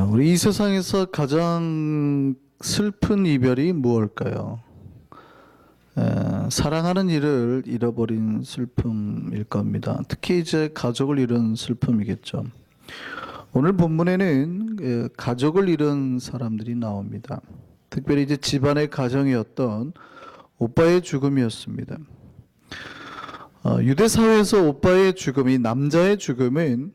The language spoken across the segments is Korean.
우리 이 세상에서 가장 슬픈 이별이 무엇일까요? 사랑하는 이를 잃어버린 슬픔일 겁니다. 특히 이제 가족을 잃은 슬픔이겠죠. 오늘 본문에는 가족을 잃은 사람들이 나옵니다. 특별히 이제 집안의 가정이었던 오빠의 죽음이었습니다. 유대 사회에서 오빠의 죽음이 남자의 죽음은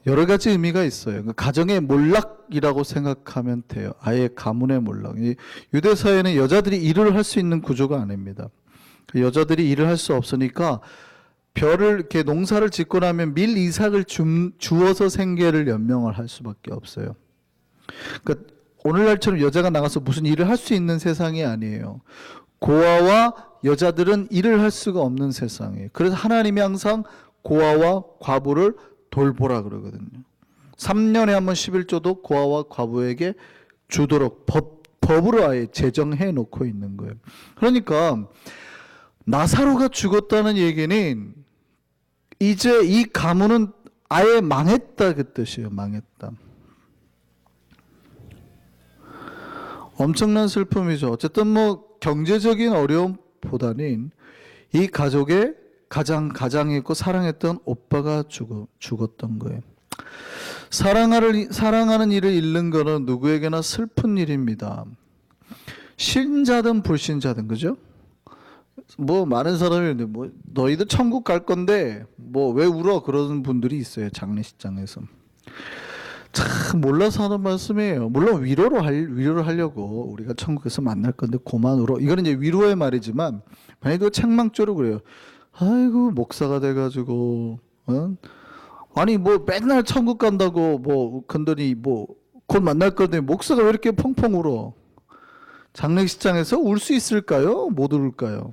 여러 가지 의미가 있어요. 가정의 몰락이라고 생각하면 돼요. 아예 가문의 몰락. 유대 사회는 여자들이 일을 할 수 있는 구조가 아닙니다. 여자들이 일을 할 수 없으니까 벼를 이렇게 농사를 짓고 나면 밀 이삭을 주어서 생계를 연명을 할 수밖에 없어요. 그러니까 오늘날처럼 여자가 나가서 무슨 일을 할 수 있는 세상이 아니에요. 고아와 여자들은 일을 할 수가 없는 세상이에요. 그래서 하나님이 항상 고아와 과부를 돌보라 그러거든요. 3년에 한 번 11조도 고아와 과부에게 주도록 법으로 아예 제정해 놓고 있는 거예요. 그러니까 나사로가 죽었다는 얘기는 이제 이 가문은 아예 망했다 그 뜻이에요. 망했다. 엄청난 슬픔이죠. 어쨌든 뭐 경제적인 어려움보다는 이 가족의 가장했고 사랑했던 오빠가 죽었던 거예요. 사랑하는 이를 잃는 거는 누구에게나 슬픈 일입니다. 신자든 불신자든, 그죠? 뭐 많은 사람이 뭐 너희들 천국 갈 건데 뭐 왜 울어 그러는 분들이 있어요. 장례식장에서. 참 몰라서 하는 말씀이에요. 물론 위로를 하려고 우리가 천국에서 만날 건데 고만 울어. 이거는 이제 위로의 말이지만 만약에 책망조로 그래요. 아이고 목사가 돼가지고 아니 뭐 맨날 천국 간다고 뭐 건더니 뭐 곧 만날 건데 목사가 왜 이렇게 펑펑 울어? 장례식장에서 울 수 있을까요? 못 울까요?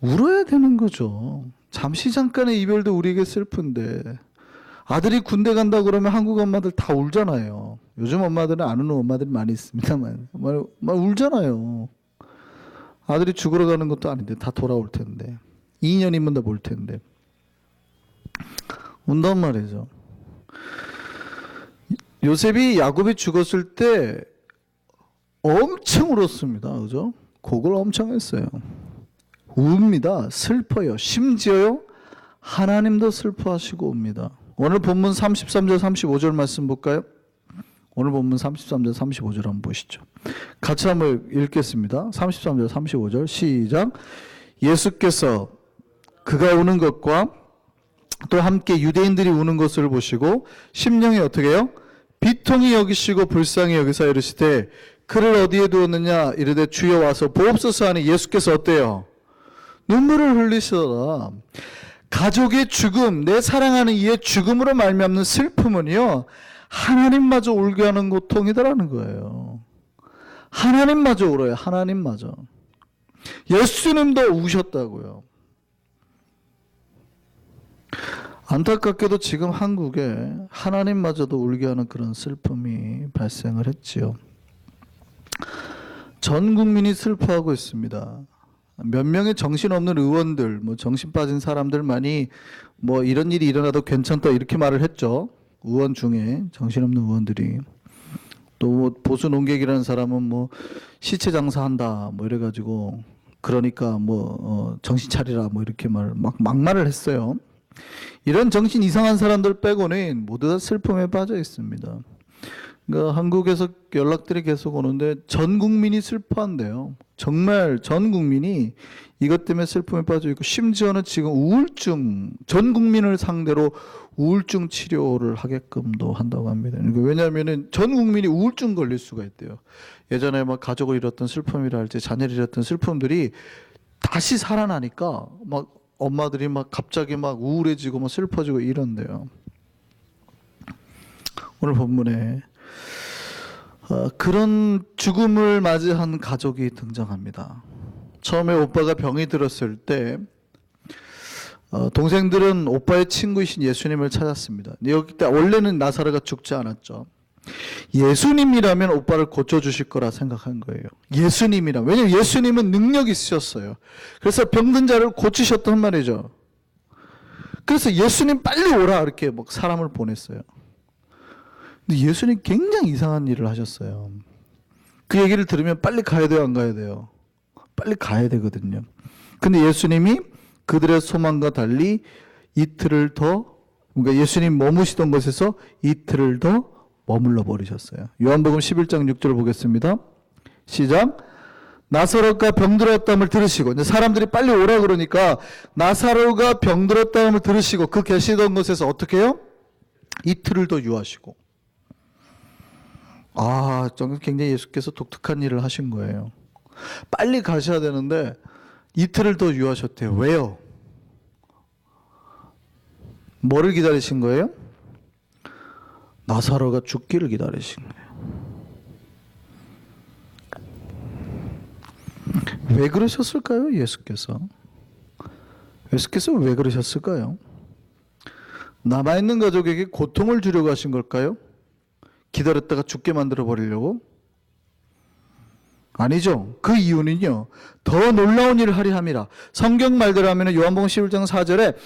울어야 되는 거죠. 잠시 잠깐의 이별도 우리에게 슬픈데 아들이 군대 간다 그러면 한국 엄마들 다 울잖아요. 요즘 엄마들은 안 우는 엄마들이 많이 있습니다만 막 울잖아요. 아들이 죽으러 가는 것도 아닌데 다 돌아올 텐데 2년이면 다 볼 텐데 운단 말이죠. 요셉이 야곱이 죽었을 때 엄청 울었습니다. 그죠? 곡을 엄청 했어요. 웁니다. 슬퍼요. 심지어요 하나님도 슬퍼하시고 옵니다. 오늘 본문 33절 35절 말씀 볼까요? 오늘 본문 33절 35절 한번 보시죠. 같이 한번 읽겠습니다. 33절 35절 시작. 예수께서 그가 우는 것과 또 함께 유대인들이 우는 것을 보시고 심령이 어떻게 해요? 비통히 여기시고 불쌍히 여기사 이르시되 그를 어디에 두었느냐 이르되 주여 와서 보옵소서 하니 예수께서 어때요? 눈물을 흘리시더라. 가족의 죽음, 내 사랑하는 이의 죽음으로 말미암는 슬픔은요 하나님마저 울게 하는 고통이다라는 거예요. 하나님마저 울어요. 하나님마저. 예수님도 우셨다고요. 안타깝게도 지금 한국에 하나님마저도 울게 하는 그런 슬픔이 발생을 했지요. 전 국민이 슬퍼하고 있습니다. 몇 명의 정신없는 의원들, 뭐 정신 빠진 사람들만이 뭐 이런 일이 일어나도 괜찮다 이렇게 말을 했죠. 의원 중에 정신없는 의원들이. 또 보수 농객이라는 사람은 뭐 시체 장사한다 뭐 이래가지고 그러니까 뭐 정신 차리라 뭐 이렇게 막말을 했어요. 이런 정신 이상한 사람들 빼고는 모두 다 슬픔에 빠져 있습니다. 그러니까 한국에서 연락들이 계속 오는데 전 국민이 슬퍼한대요. 정말 전 국민이 이것 때문에 슬픔에 빠져 있고 심지어는 지금 우울증, 전 국민을 상대로 우울증 치료를 하게끔도 한다고 합니다. 그러니까 왜냐하면 전 국민이 우울증 걸릴 수가 있대요. 예전에 막 가족을 잃었던 슬픔이라 할지 자녀를 잃었던 슬픔들이 다시 살아나니까 막 엄마들이 막 갑자기 막 우울해지고 막 슬퍼지고 이런대요. 오늘 본문에 그런 죽음을 맞이한 가족이 등장합니다. 처음에 오빠가 병이 들었을 때 동생들은 오빠의 친구이신 예수님을 찾았습니다. 여기 때 원래는 나사로가 죽지 않았죠. 예수님이라면 오빠를 고쳐주실 거라 생각한 거예요. 예수님이라면. 왜냐하면 예수님은 능력이 있으셨어요. 그래서 병든 자를 고치셨단 말이죠. 그래서 예수님 빨리 오라 이렇게 막 사람을 보냈어요. 근데 예수님 굉장히 이상한 일을 하셨어요. 그 얘기를 들으면 빨리 가야 돼요, 안 가야 돼요? 빨리 가야 되거든요. 근데 예수님이 그들의 소망과 달리 이틀을 더, 그러니까 예수님 머무시던 곳에서 이틀을 더 머물러 버리셨어요. 요한복음 11장 6절을 보겠습니다. 시작. 나사로가 병들었다함을 들으시고, 이제 사람들이 빨리 오라 그러니까 나사로가 병들었다함을 들으시고 그 계시던 곳에서 어떻게 해요? 이틀을 더 유하시고. 저는 굉장히 예수께서 독특한 일을 하신 거예요. 빨리 가셔야 되는데 이틀을 더 유하셨대요. 왜요? 뭐를 기다리신 거예요? 나사로가 죽기를 기다리신 거예요. 왜 그러셨을까요? 예수께서 왜 그러셨을까요? 남아있는 가족에게 고통을 주려고 하신 걸까요? 기다렸다가 죽게 만들어 버리려고? 아니죠. 그 이유는요, 더 놀라운 일을 하려 함이라. 성경 말대로 하면 요한복음 11장 4절에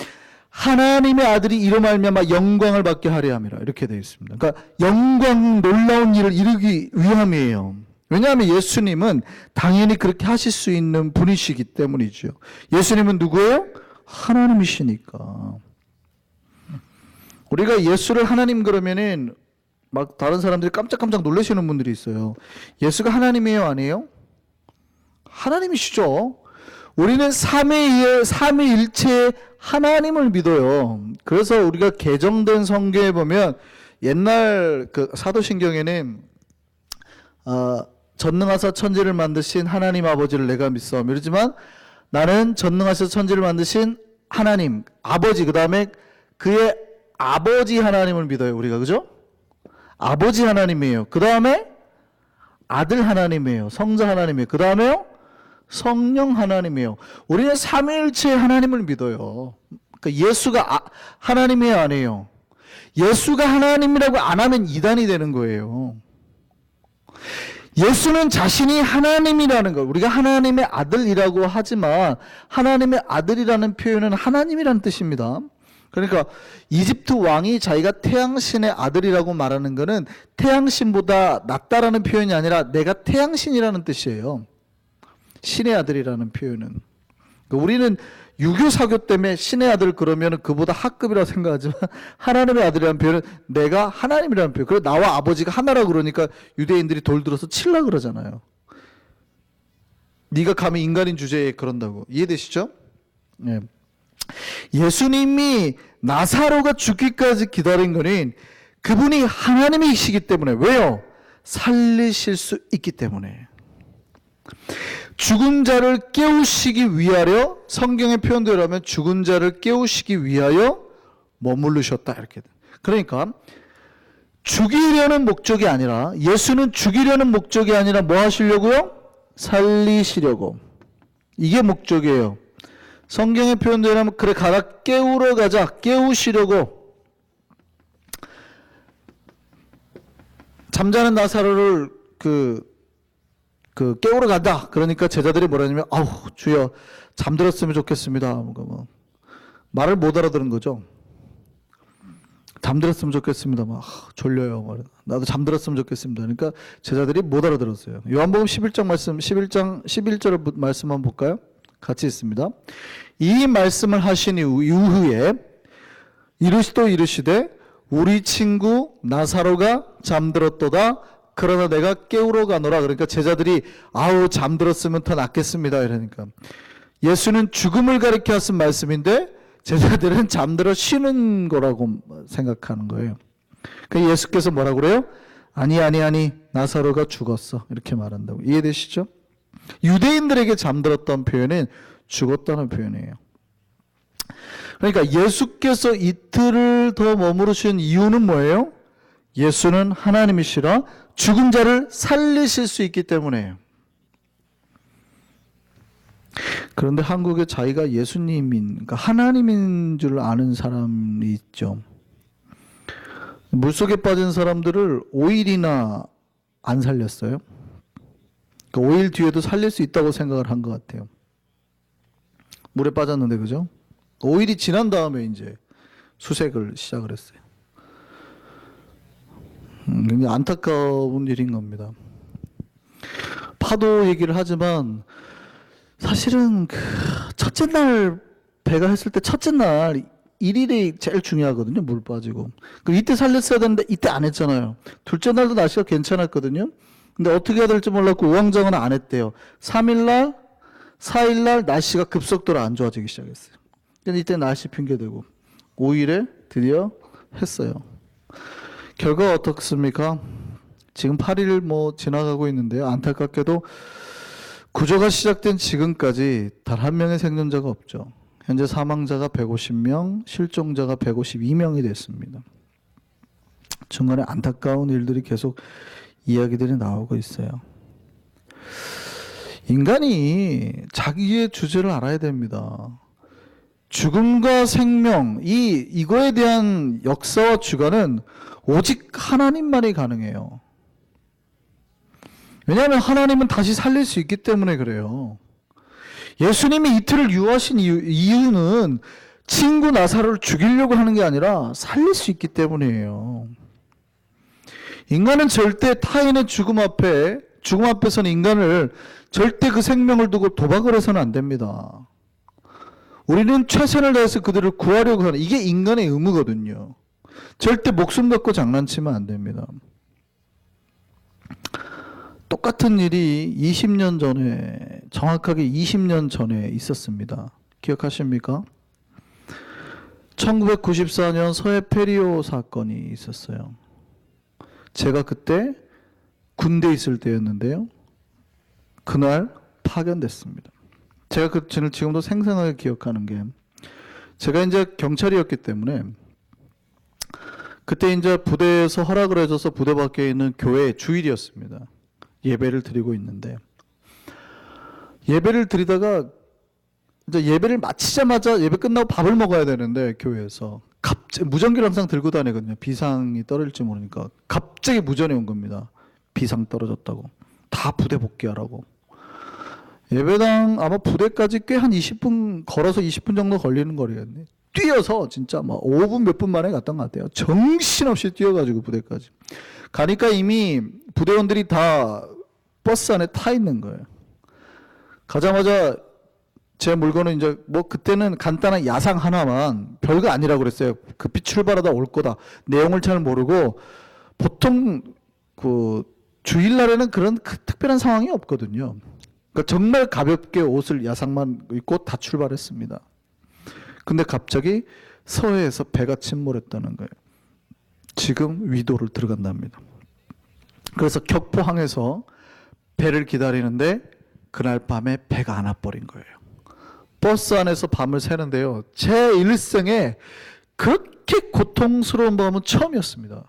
하나님의 아들이 이로 말미암아 영광을 받게 하려 함이라 이렇게 되어 있습니다. 그러니까 영광, 놀라운 일을 이루기 위함이에요. 왜냐하면 예수님은 당연히 그렇게 하실 수 있는 분이시기 때문이죠. 예수님은 누구예요? 하나님이시니까. 우리가 예수를 하나님 그러면은 막 다른 사람들이 깜짝깜짝 놀라시는 분들이 있어요. 예수가 하나님이에요, 아니에요? 하나님이시죠. 우리는 삼위일체의 하나님을 믿어요. 그래서 우리가 개정된 성경에 보면 옛날 그 사도신경에는 전능하사 천지를 만드신 하나님 아버지를 내가 믿사오며 이러지만 나는 전능하사 천지를 만드신 하나님 아버지, 그 다음에 그의 아버지 하나님을 믿어요. 우리가, 그죠? 아버지 하나님이에요. 그 다음에 아들 하나님이에요. 성자 하나님이에요. 그 다음에요 성령 하나님이에요. 우리는 삼위일체의 하나님을 믿어요. 그러니까 예수가 하나님이에요, 아니에요? 예수가 하나님이라고 안 하면 이단이 되는 거예요. 예수는 자신이 하나님이라는 걸, 우리가 하나님의 아들이라고 하지만 하나님의 아들이라는 표현은 하나님이라는 뜻입니다. 그러니까 이집트 왕이 자기가 태양신의 아들이라고 말하는 것은 태양신보다 낫다라는 표현이 아니라 내가 태양신이라는 뜻이에요. 신의 아들이라는 표현은. 그러니까 우리는 유교 사교 때문에 신의 아들 그러면 그보다 하급이라고 생각하지만 하나님의 아들이라는 표현은 내가 하나님이라는 표현. 그래서 나와 아버지가 하나라고 그러니까 유대인들이 돌 들어서 칠라 그러잖아요. 네가 감히 인간인 주제에 그런다고. 이해되시죠? 네. 예수님이 나사로가 죽기까지 기다린 거는 그분이 하나님이시기 때문에. 왜요? 살리실 수 있기 때문에. 죽은 자를 깨우시기 위하여, 성경의 표현대로 하면 죽은 자를 깨우시기 위하여 머무르셨다 이렇게. 그러니까 죽이려는 목적이 아니라, 예수는 죽이려는 목적이 아니라 뭐 하시려고요? 살리시려고. 이게 목적이에요. 성경의 표현대로 하면 그래 가라, 깨우러 가자, 깨우시려고. 잠자는 나사로를 깨우러 간다. 그러니까 제자들이 뭐라냐면 아우 주여 잠들었으면 좋겠습니다. 말을 못 알아들은 거죠. 잠들었으면 좋겠습니다. 졸려요. 나도 잠들었으면 좋겠습니다. 그러니까 제자들이 못 알아들었어요. 요한복음 11장 말씀, 11절 말씀 한번 볼까요? 같이 있습니다. 이 말씀을 하신 이후에 이르시되 우리 친구 나사로가 잠들었도다. 그러나 내가 깨우러 가노라. 그러니까 제자들이 아우 잠들었으면 더 낫겠습니다. 이러니까 예수는 죽음을 가리켜 하신 말씀인데 제자들은 잠들어 쉬는 거라고 생각하는 거예요. 그러니까 예수께서 뭐라고 그래요? 아니 나사로가 죽었어. 이렇게 말한다고. 이해되시죠? 유대인들에게 잠들었던 표현은 죽었다는 표현이에요. 그러니까 예수께서 이틀을 더 머무르신 이유는 뭐예요? 예수는 하나님이시라 죽은 자를 살리실 수 있기 때문에요. 그런데 한국에 자기가 예수님인, 그러니까 하나님인 줄 아는 사람이 있죠. 물속에 빠진 사람들을 5일이나 안 살렸어요. 그러니까 5일 뒤에도 살릴 수 있다고 생각을 한 것 같아요. 물에 빠졌는데, 그죠? 5일이 지난 다음에 이제 수색을 시작을 했어요. 굉장히 안타까운 일인 겁니다. 파도 얘기를 하지만 사실은 그 첫째 날 배가 했을 때 첫째 날 1일이 제일 중요하거든요. 물 빠지고. 이때 살렸어야 되는데 이때 안 했잖아요. 둘째 날도 날씨가 괜찮았거든요. 근데 어떻게 해야 될지 몰랐고 우왕좌왕은 안 했대요. 3일 날, 4일 날 날씨가 급속도로 안 좋아지기 시작했어요. 근데 이때 날씨 핑계대고 5일에 드디어 했어요. 결과가 어떻습니까? 지금 8일 지나가고 있는데요. 안타깝게도 구조가 시작된 지금까지 단 한 명의 생존자가 없죠. 현재 사망자가 150명, 실종자가 152명이 됐습니다. 중간에 안타까운 일들이 계속 이야기들이 나오고 있어요. 인간이 자기의 주제를 알아야 됩니다. 죽음과 생명, 이거에 대한 역사와 주관은 오직 하나님만이 가능해요. 왜냐하면 하나님은 다시 살릴 수 있기 때문에 그래요. 예수님이 이틀을 유하신 이유는 친구 나사로를 죽이려고 하는 게 아니라 살릴 수 있기 때문이에요. 인간은 절대 타인의 죽음 앞에서는 인간을 절대 그 생명을 두고 도박을 해서는 안 됩니다. 우리는 최선을 다해서 그들을 구하려고 하는, 이게 인간의 의무거든요. 절대 목숨 갖고 장난치면 안 됩니다. 똑같은 일이 20년 전에, 정확하게 20년 전에 있었습니다. 기억하십니까? 1994년 서해 페리오 사건이 있었어요. 제가 그때 군대에 있을 때였는데요. 그날 파견됐습니다. 제가 그 진을 지금도 생생하게 기억하는 게, 제가 이제 경찰이었기 때문에 그때 이제 부대에서 허락을 해줘서 부대 밖에 있는 교회 주일이었습니다. 예배를 드리고 있는데, 예배를 드리다가 이제 예배를 마치자마자 예배 끝나고 밥을 먹어야 되는데, 교회에서 갑자기 무전기를 항상 들고 다니거든요. 비상이 떨어질지 모르니까. 갑자기 무전이 온 겁니다. 비상 떨어졌다고. 다 부대 복귀하라고. 예배당 아마 부대까지 꽤 한 20분 걸어서 20분 정도 걸리는 거리였네. 뛰어서 진짜 막 5분 몇 분 만에 갔던 것 같아요. 정신없이 뛰어가지고 부대까지 가니까 이미 부대원들이 다 버스 안에 타 있는 거예요. 가자마자 제 물건은 이제 그때는 간단한 야상 하나만, 별거 아니라고 그랬어요. 급히 출발하다 올 거다. 내용을 잘 모르고, 보통 그 주일날에는 그런 특별한 상황이 없거든요. 그러니까 정말 가볍게 옷을 야상만 입고 다 출발했습니다. 근데 갑자기 서해에서 배가 침몰했다는 거예요. 지금 위도를 들어간답니다. 그래서 격포항에서 배를 기다리는데 그날 밤에 배가 안 와버린 거예요. 버스 안에서 밤을 새는데요. 제 일생에 그렇게 고통스러운 밤은 처음이었습니다.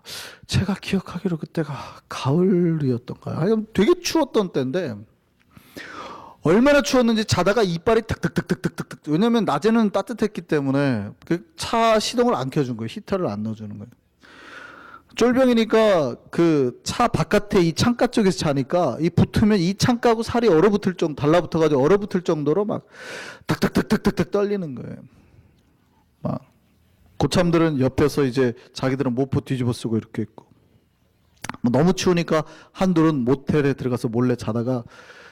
제가 기억하기로 그때가 가을이었던가요? 아니, 되게 추웠던 때인데, 얼마나 추웠는지 자다가 이빨이 탁탁탁탁탁탁. 왜냐면 낮에는 따뜻했기 때문에 그 차 시동을 안 켜준 거예요. 히터를 안 넣어주는 거예요. 쫄병이니까 그 차 바깥에 이 창가 쪽에서 자니까 이 붙으면 이 창가하고 살이 얼어붙을 정도, 달라붙어가지고 얼어붙을 정도로 막 탁탁탁탁탁탁 떨리는 거예요. 막 고참들은 옆에서 이제 자기들은 모포 뒤집어 쓰고 이렇게 있고, 너무 추우니까 한둘은 모텔에 들어가서 몰래 자다가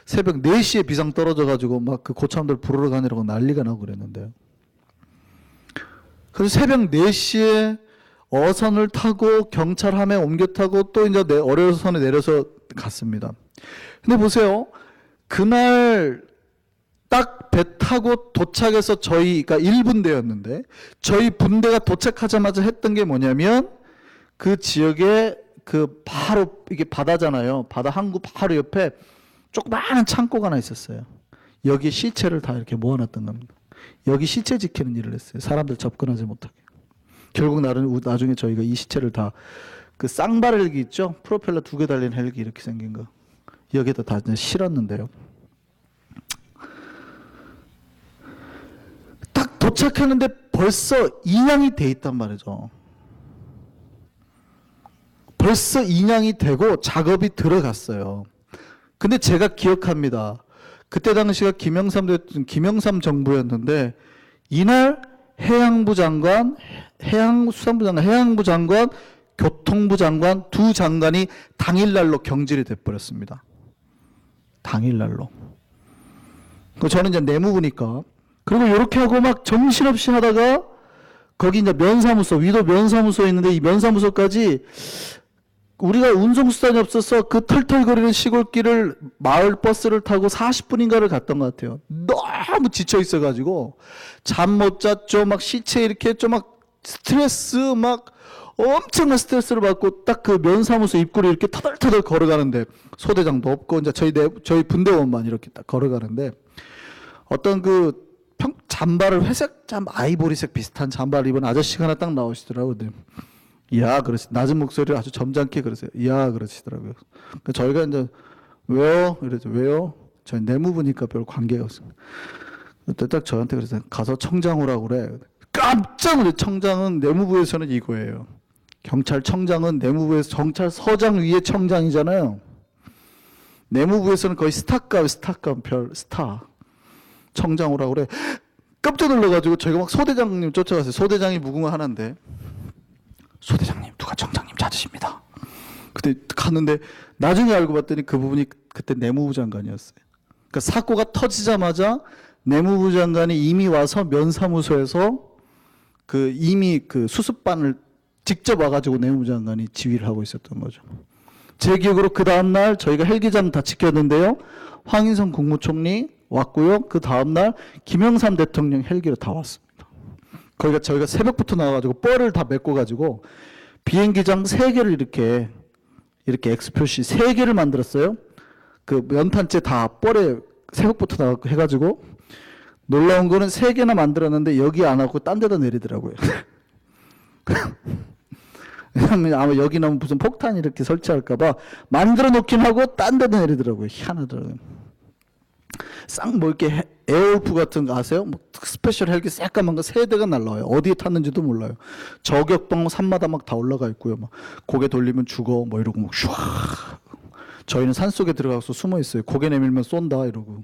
새벽 4시에 비상 떨어져가지고 막 그 고참들 부르러 다니라고 난리가 나고 그랬는데요. 그래서 새벽 4시에 어선을 타고 경찰함에 옮겨 타고 또 이제 어뢰선에 내려서 갔습니다. 근데 보세요. 그날 딱 배 타고 도착해서 저희가 1분대였는데, 저희 분대가 도착하자마자 했던 게 뭐냐면, 그 지역에 그 바로 이게 바다잖아요. 바다 항구 바로 옆에 조그마한 창고가 하나 있었어요. 여기 시체를 다 이렇게 모아놨던 겁니다. 여기 시체 지키는 일을 했어요. 사람들 접근하지 못하게. 결국 나중에 저희가 이 시체를 다 그 쌍발 헬기 있죠? 프로펠러 2개 달린 헬기 이렇게 생긴 거, 여기에다 다 실었는데요. 딱 도착했는데 벌써 인양이 돼 있단 말이죠. 벌써 인양이 되고 작업이 들어갔어요. 근데 제가 기억합니다. 그때 당시가 김영삼 정부였는데, 이날 해양부 장관, 해양부 장관, 교통부 장관 두 장관이 당일날로 경질이 돼버렸습니다. 당일날로. 저는 이제 내무부니까. 그리고 이렇게 하고 막 정신없이 하다가 거기 이제 면사무소, 위도 면사무소에 있는데 이 면사무소까지 우리가 운송수단이 없어서 그 털털거리는 시골길을 마을 버스를 타고 40분인가를 갔던 것 같아요. 너무 지쳐 있어가지고 잠 못 잤죠. 막 시체 이렇게 했죠. 막 스트레스 막 엄청난 스트레스를 받고 딱 그 면사무소 입구를 이렇게 터덜터덜 걸어가는데 소대장도 없고 이제 저희 분대원만 이렇게 딱 걸어가는데 어떤 그 잠바를 회색 아이보리색 비슷한 잠바를 입은 아저씨가 하나 딱 나오시더라고요. 이야, 그러시, 낮은 목소리를 아주 점잖게 그러세요. 이야, 그러시더라고요. 그러니까 저희가 이제, 왜요? 이러죠. 왜요? 저희 내무부니까 별 관계가 없습니다. 그때 딱 저한테 그러세요. 가서 청장 오라고 그래. 깜짝 놀래. 청장은 내무부에서는 이거예요. 경찰청장은 내무부에서 경찰서장 위에 청장이잖아요. 내무부에서는 거의 스타급 별 스타. 청장 오라고 그래. 깜짝 놀라가지고 저희가 막 소대장님 쫓아갔어요. 소대장이 무궁화 하나인데. 소대장님, 누가 청장님 찾으십니다. 그때 갔는데 나중에 알고 봤더니 그 부분이 그때 내무부 장관이었어요. 그러니까 사고가 터지자마자 내무부 장관이 이미 와서 면사무소에서 이미 그 수습반을 직접 와가지고 내무부 장관이 지휘를 하고 있었던 거죠. 제 기억으로 그 다음날 저희가 헬기장 다 지켰는데요. 황인성 국무총리 왔고요. 그 다음날 김영삼 대통령 헬기로 다 왔습니다. 거기가 저희가 새벽부터 나와가지고 뻘을 다 메꿔 가지고 비행기장 3개를 이렇게 X 표시 3개를 만들었어요. 그 연탄재 다 뻘에 새벽부터 나와 해가지고 놀라운 거는 3개나 만들었는데 여기 안 하고 딴 데다 내리더라고요. 왜냐면 아마 여기 나면 무슨 폭탄 이렇게 설치할까봐 만들어 놓긴 하고 딴 데다 내리더라고요. 희한하더라고요. 싹 뭐 이렇게 에어울프 같은 거 아세요? 뭐 스페셜 헬기 새까만 거 3대가 날라와요. 어디에 탔는지도 몰라요. 저격동 산마다 막 다 올라가 있고요. 막 고개 돌리면 죽어 뭐 이러고 막 슈아. 저희는 산 속에 들어가서 숨어 있어요. 고개 내밀면 쏜다 이러고.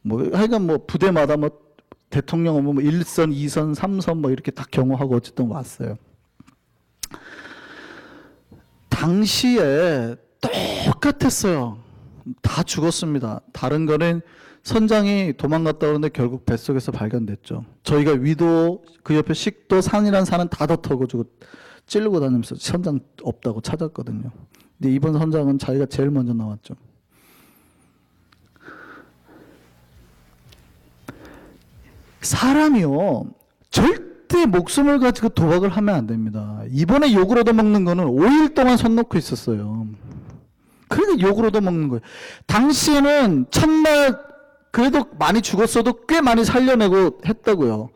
뭐 하여간 뭐 부대마다 뭐 대통령 오면 뭐 1선, 2선, 3선 뭐 이렇게 다 경호하고 어쨌든 왔어요. 당시에 똑같았어요. 다 죽었습니다. 다른 거는 선장이 도망갔다 오는데 결국 뱃속에서 발견됐죠. 저희가 위도 그 옆에 식도 산이란 산은 다 덮어가지고 찌르고 다니면서 선장 없다고 찾았거든요. 근데 이번 선장은 자기가 제일 먼저 나왔죠. 사람이요 절대 목숨을 가지고 도박을 하면 안 됩니다. 이번에 욕을 얻어먹는 거는 5일 동안 손 놓고 있었어요. 그러니까 욕을 얻어먹는 거예요. 당시에는 첫날 그래도 많이 죽었어도 꽤 많이 살려내고 했다고요.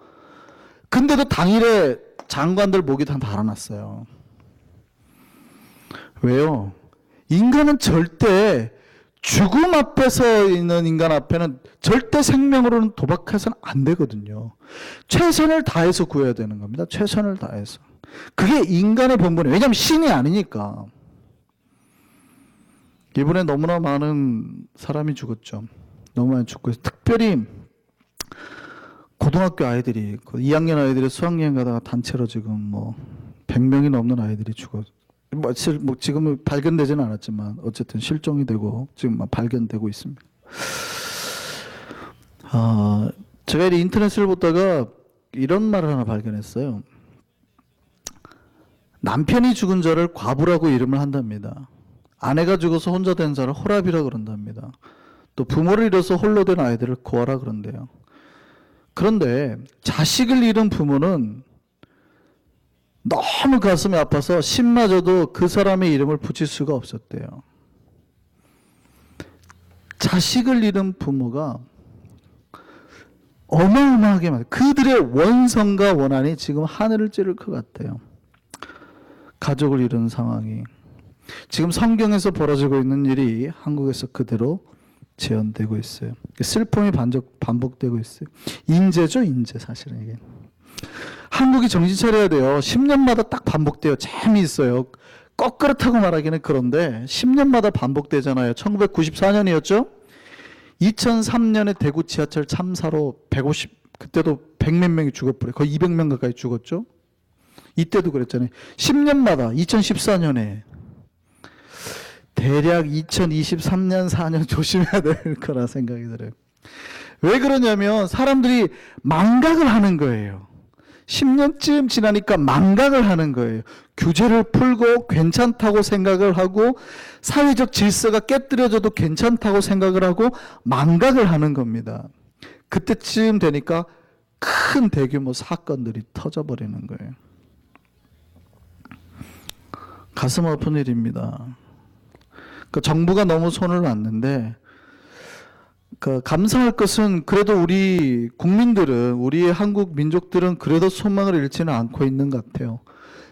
근데도 당일에 장관들 목이 다 달아났어요. 왜요? 인간은 절대 죽음 앞에 서 있는 인간 앞에는 절대 생명으로는 도박해서는 안 되거든요. 최선을 다해서 구해야 되는 겁니다. 최선을 다해서. 그게 인간의 본분이에요. 왜냐하면 신이 아니니까. 이번에 너무나 많은 사람이 죽었죠. 너무 많이 죽고 있어요. 특별히 고등학교 아이들이 2학년 아이들이 수학여행 가다가 단체로 지금 뭐 100명이 넘는 아이들이 죽었어요. 뭐 지금은 발견되지는 않았지만 어쨌든 실종이 되고 지금 발견되고 있습니다. 제가 인터넷을 보다가 이런 말을 하나 발견했어요. 남편이 죽은 자를 과부라고 이름을 한답니다. 아내가 죽어서 혼자 된 자를 호랍이라 그런답니다. 또 부모를 잃어서 홀로 된 아이들을 고아라 그런대요. 그런데 자식을 잃은 부모는 너무 가슴이 아파서 신마저도 그 사람의 이름을 붙일 수가 없었대요. 자식을 잃은 부모가 어마어마하게 많아요. 그들의 원성과 원한이 지금 하늘을 찌를 것 같아요. 가족을 잃은 상황이. 지금 성경에서 벌어지고 있는 일이 한국에서 그대로 재현되고 있어요. 슬픔이 반복되고 있어요. 인재죠, 인재 사실은 이게. 한국이 정신 차려야 돼요. 10년마다 딱 반복돼요. 재미있어요. 꼭 그렇다고 말하기는 그런데 10년마다 반복되잖아요. 1994년이었죠? 2003년에 대구 지하철 참사로 그때도 100몇 명이 죽어버려요. 거의 200명 가까이 죽었죠? 이때도 그랬잖아요. 10년마다 2014년에 대략 2023년 4년 조심해야 될 거라 생각이 들어요. 왜 그러냐면 사람들이 망각을 하는 거예요. 10년쯤 지나니까 망각을 하는 거예요. 규제를 풀고 괜찮다고 생각을 하고 사회적 질서가 깨뜨려져도 괜찮다고 생각을 하고 망각을 하는 겁니다. 그때쯤 되니까 큰 대규모 사건들이 터져버리는 거예요. 가슴 아픈 일입니다. 정부가 너무 손을 놨는데 감사할 것은 그래도 우리 국민들은, 우리의 한국 민족들은 그래도 소망을 잃지는 않고 있는 것 같아요.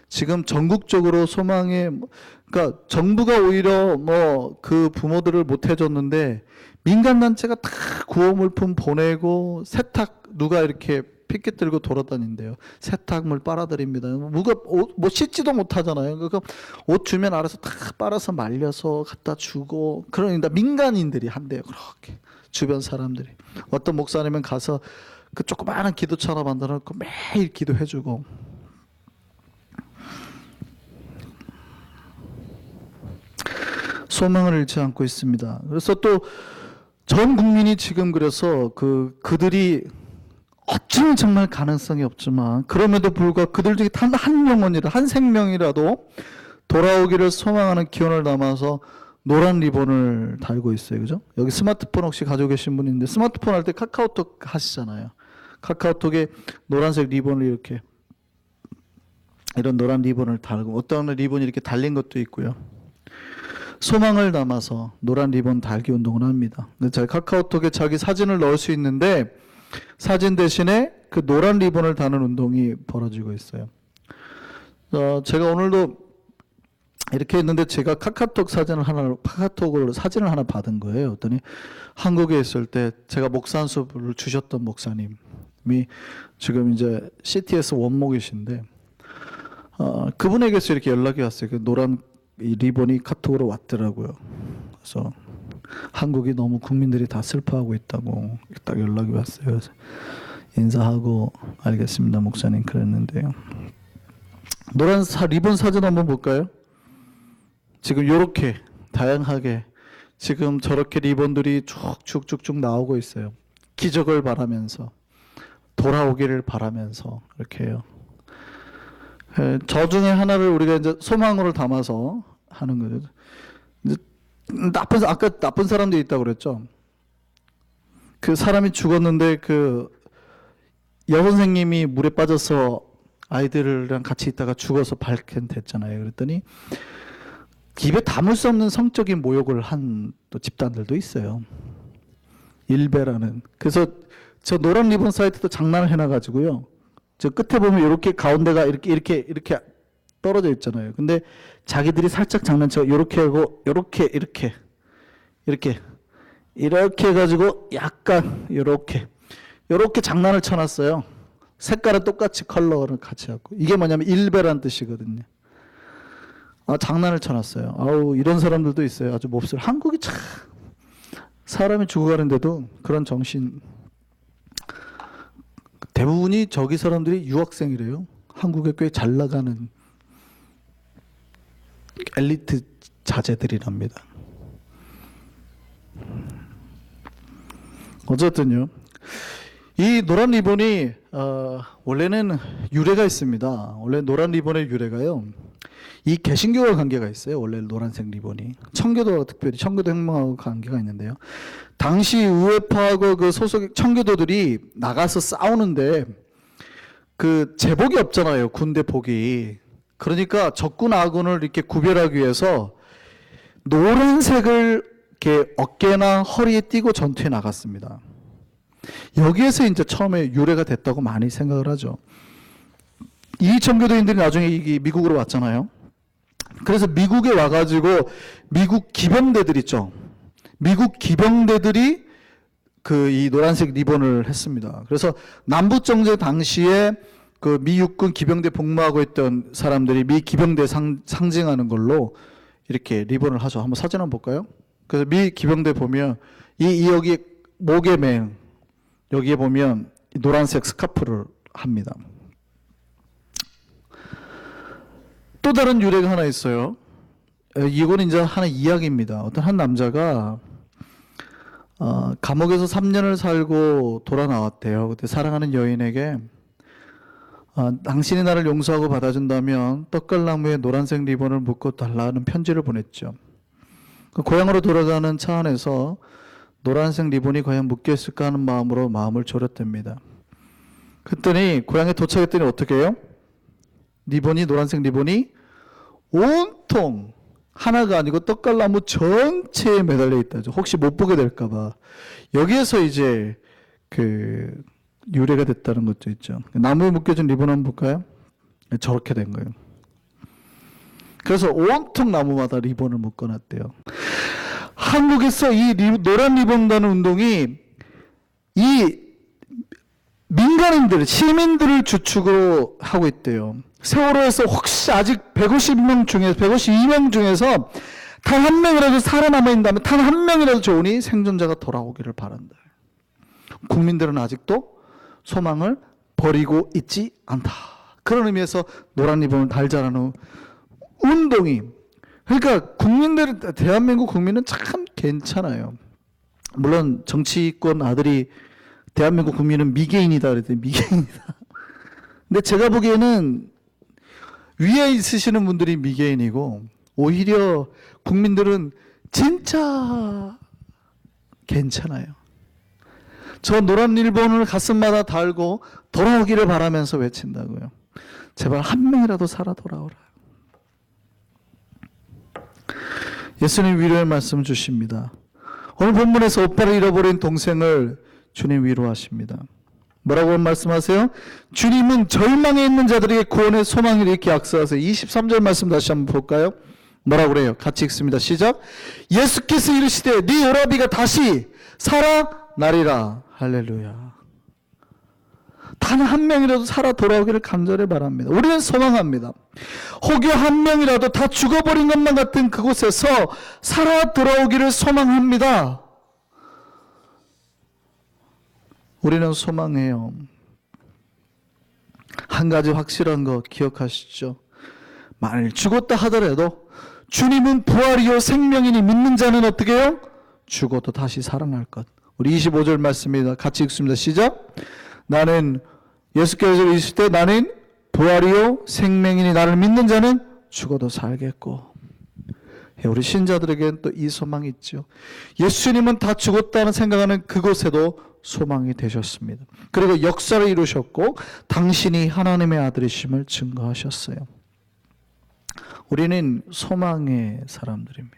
지금 전국적으로 소망에, 그러니까 정부가 오히려 그 부모들을 못 해줬는데 민간단체가 다 구호물품 보내고 세탁 누가 이렇게 피켓 들고 돌아다닌대요. 세탁물 빨아들입니다. 누가 뭐 씻지도 못하잖아요. 그러니까 옷 주면 알아서 다 빨아서 말려서 갖다 주고, 그러니까 민간인들이 한대요. 그렇게 주변 사람들이. 어떤 목사님은 가서 그 조그마한 기도처 하나 만들어 놓고 매일 기도해주고. 소망을 잃지 않고 있습니다. 그래서 또 전 국민이 지금 그래서 그들이 어쩌면 정말 가능성이 없지만 그럼에도 불구하고 그들 중에 단 한 영혼이라, 한 생명이라도 돌아오기를 소망하는 기원을 담아서 노란 리본을 달고 있어요. 그죠? 여기 스마트폰 혹시 가지고 계신 분 있는데, 스마트폰 할 때 카카오톡 하시잖아요. 카카오톡에 노란색 리본을 이렇게, 이런 노란 리본을 달고, 어떤 리본이 이렇게 달린 것도 있고요. 소망을 담아서 노란 리본 달기 운동을 합니다. 제 카카오톡에 자기 사진을 넣을 수 있는데 사진 대신에 그 노란 리본을 다는 운동이 벌어지고 있어요. 제가 오늘도 이렇게 했는데 제가 카카오톡으로 사진을 하나 받은 거예요. 그랬더니 한국에 있을 때 제가 목사 한 수업을 주셨던 목사님이 지금 이제 CTS 원목이신데, 그분에게서 이렇게 연락이 왔어요. 그 노란 이 리본이 카톡으로 왔더라고요. 그래서 한국이 너무 국민들이 다 슬퍼하고 있다고 딱 연락이 왔어요. 그래서 인사하고 알겠습니다 목사님 그랬는데요. 노란 리본 사진 한번 볼까요? 지금 이렇게 다양하게 지금 저렇게 리본들이 쭉쭉쭉쭉 나오고 있어요. 기적을 바라면서, 돌아오기를 바라면서 이렇게 해요. 저 중에 하나를 우리가 이제 소망으로 담아서 하는 거죠. 이제 아까 나쁜 사람들이 있다고 그랬죠. 그 사람이 죽었는데 그 여선생님이 물에 빠져서 아이들이랑 같이 있다가 죽어서 발견됐잖아요. 그랬더니 입에 담을 수 없는 성적인 모욕을 한 또 집단들도 있어요. 일베라는. 그래서 저 노란 리본 사이트도 장난을 해놔가지고요. 저 끝에 보면 이렇게 가운데가 이렇게 떨어져 있잖아요. 근데 자기들이 살짝 장난쳐 이렇게 하고 이렇게 해가지고 약간 이렇게 장난을 쳐놨어요. 색깔은 똑같이 컬러를 같이 하고. 이게 뭐냐면 일베란 뜻이거든요. 장난을 쳐놨어요. 아우, 이런 사람들도 있어요. 아주 몹쓸. 한국이 참 사람이 죽어가는데도 그런 정신. 대부분이 저기 사람들이 유학생이래요. 한국에 꽤 잘 나가는 엘리트 자제들이랍니다. 어쨌든요, 이 노란 리본이 원래는 유래가 있습니다. 원래 노란 리본의 유래가요, 이 개신교와 관계가 있어요. 원래 노란색 리본이 청교도와 특별히 청교도 혁명하고 관계가 있는데요. 당시 우회파하고 그 소속 청교도들이 나가서 싸우는데 그 제복이 없잖아요. 군대 복이. 그러니까 적군 아군을 이렇게 구별하기 위해서 노란색을 이렇게 어깨나 허리에 띠고 전투에 나갔습니다. 여기에서 이제 처음에 유래가 됐다고 많이 생각을 하죠. 이 청교도인들이 나중에 미국으로 왔잖아요. 그래서 미국에 와가지고 미국 기병대들 있죠. 미국 기병대들이 이 노란색 리본을 했습니다. 그래서 남북정전 당시에 그 미 육군 기병대 복무하고 있던 사람들이 미 기병대 상징하는 걸로 이렇게 리본을 하죠. 한번 사진 한번 볼까요? 그래서 미 기병대 보면 여기 목에 맨 여기에 보면 노란색 스카프를 합니다. 또 다른 유래가 하나 있어요. 이거는 이제 하나 이야기입니다. 어떤 한 남자가 감옥에서 3년을 살고 돌아 나왔대요. 그때 사랑하는 여인에게 당신이 나를 용서하고 받아준다면 떡갈나무에 노란색 리본을 묶어 달라는 편지를 보냈죠. 고향으로 돌아가는 차 안에서 노란색 리본이 과연 묶여 있을까 하는 마음으로 마음을 졸였답니다. 그랬더니 고향에 도착했더니 어떻게 해요? 노란색 리본이 온통 하나가 아니고 떡갈나무 전체에 매달려 있다죠. 혹시 못 보게 될까봐. 여기에서 이제 그 유래가 됐다는 것도 있죠. 나무에 묶여진 리본 한번 볼까요? 저렇게 된 거예요. 그래서 온통 나무마다 리본을 묶어놨대요. 한국에서 이 노란 리본다는 운동이 이 민간인들, 시민들을 주축으로 하고 있대요. 세월호에서 혹시 아직 152명 중에서 단 한 명이라도 살아남아 있다면 단 한 명이라도 좋으니 생존자가 돌아오기를 바란다. 국민들은 아직도 소망을 버리고 있지 않다. 그런 의미에서 노란 리본을 달자라는 운동이, 그러니까 대한민국 국민은 참 괜찮아요. 물론 정치권 아들이 대한민국 국민은 미개인이다 그랬더니 미개인이다. 근데 제가 보기에는 위에 있으시는 분들이 미개인이고 오히려 국민들은 진짜 괜찮아요. 저 노란 리본을 가슴마다 달고 돌아오기를 바라면서 외친다고요. 제발 한 명이라도 살아 돌아오라. 예수님 위로의 말씀 주십니다. 오늘 본문에서 오빠를 잃어버린 동생을 주님 위로하십니다. 뭐라고 말씀하세요? 주님은 절망에 있는 자들에게 구원의 소망을 이렇게 약속하세요. 23절 말씀 다시 한번 볼까요? 뭐라고 그래요? 같이 읽습니다. 시작. 예수께서 이르시되 네 오라비가 다시 살아나리라. 할렐루야. 단 한 명이라도 살아 돌아오기를 간절히 바랍니다. 우리는 소망합니다. 혹여 한 명이라도 다 죽어버린 것만 같은 그곳에서 살아 돌아오기를 소망합니다. 우리는 소망해요. 한 가지 확실한 거 기억하시죠? 만일 죽었다 하더라도 주님은 부활이요 생명이니 믿는 자는 어떻게 해요? 죽어도 다시 살아날 것. 우리 25절 말씀입니다. 같이 읽습니다. 시작. 나는 예수께서 있을 때 나는 부활이요 생명이니 나를 믿는 자는 죽어도 살겠고. 우리 신자들에게는 또 이 소망이 있죠. 예수님은 다 죽었다는 생각하는 그곳에도 소망이 되셨습니다. 그리고 역사를 이루셨고 당신이 하나님의 아들이심을 증거하셨어요. 우리는 소망의 사람들입니다.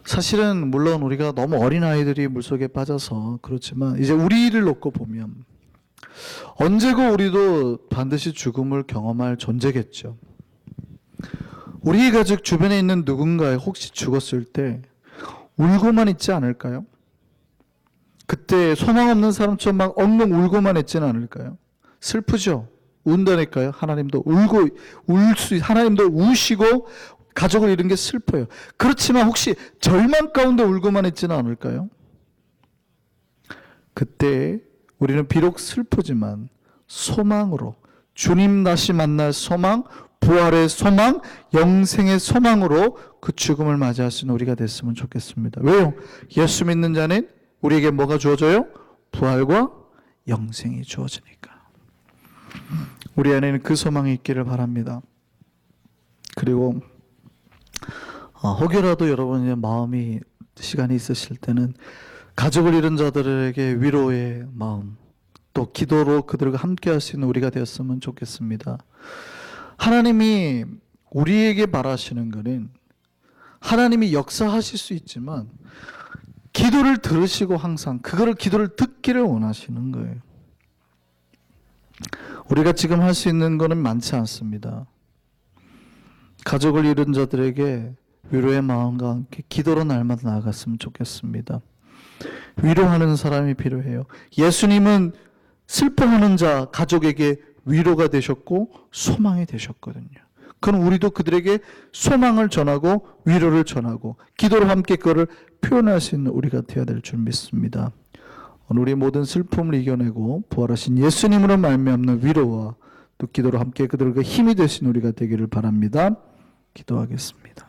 사실은 물론 우리가 너무 어린 아이들이 물속에 빠져서 그렇지만 이제 우리를 놓고 보면 언제고 우리도 반드시 죽음을 경험할 존재겠죠. 우리 가족 주변에 있는 누군가에 혹시 죽었을 때 울고만 있지 않을까요? 그때 소망 없는 사람처럼 막 엉엉 울고만 있지는 않을까요? 슬프죠? 운다니까요. 하나님도 하나님도 우시고 가족을 잃은 게 슬퍼요. 그렇지만 혹시 절망 가운데 울고만 있지는 않을까요? 그때 우리는 비록 슬프지만 소망으로 주님 다시 만날 소망, 부활의 소망, 영생의 소망으로 그 죽음을 맞이할 수 있는 우리가 됐으면 좋겠습니다. 왜요? 예수 믿는 자는 우리에게 뭐가 주어져요? 부활과 영생이 주어지니까. 우리 안에는 그 소망이 있기를 바랍니다. 그리고 혹여라도 여러분의 마음이 시간이 있으실 때는 가족을 잃은 자들에게 위로의 마음, 또 기도로 그들과 함께 할 수 있는 우리가 되었으면 좋겠습니다. 하나님이 우리에게 바라시는 것은 하나님이 역사하실 수 있지만 기도를 들으시고 항상 기도를 듣기를 원하시는 거예요. 우리가 지금 할 수 있는 것은 많지 않습니다. 가족을 잃은 자들에게 위로의 마음과 함께 기도로 날마다 나아갔으면 좋겠습니다. 위로하는 사람이 필요해요. 예수님은 슬퍼하는 자, 가족에게 위로가 되셨고 소망이 되셨거든요. 그럼 우리도 그들에게 소망을 전하고 위로를 전하고 기도로 함께 그거를 표현할 수 있는 우리가 되어야 될 줄 믿습니다. 오늘 우리 모든 슬픔을 이겨내고 부활하신 예수님으로 말미암는 위로와 또 기도로 함께 그들에게 힘이 되신 우리가 되기를 바랍니다. 기도하겠습니다.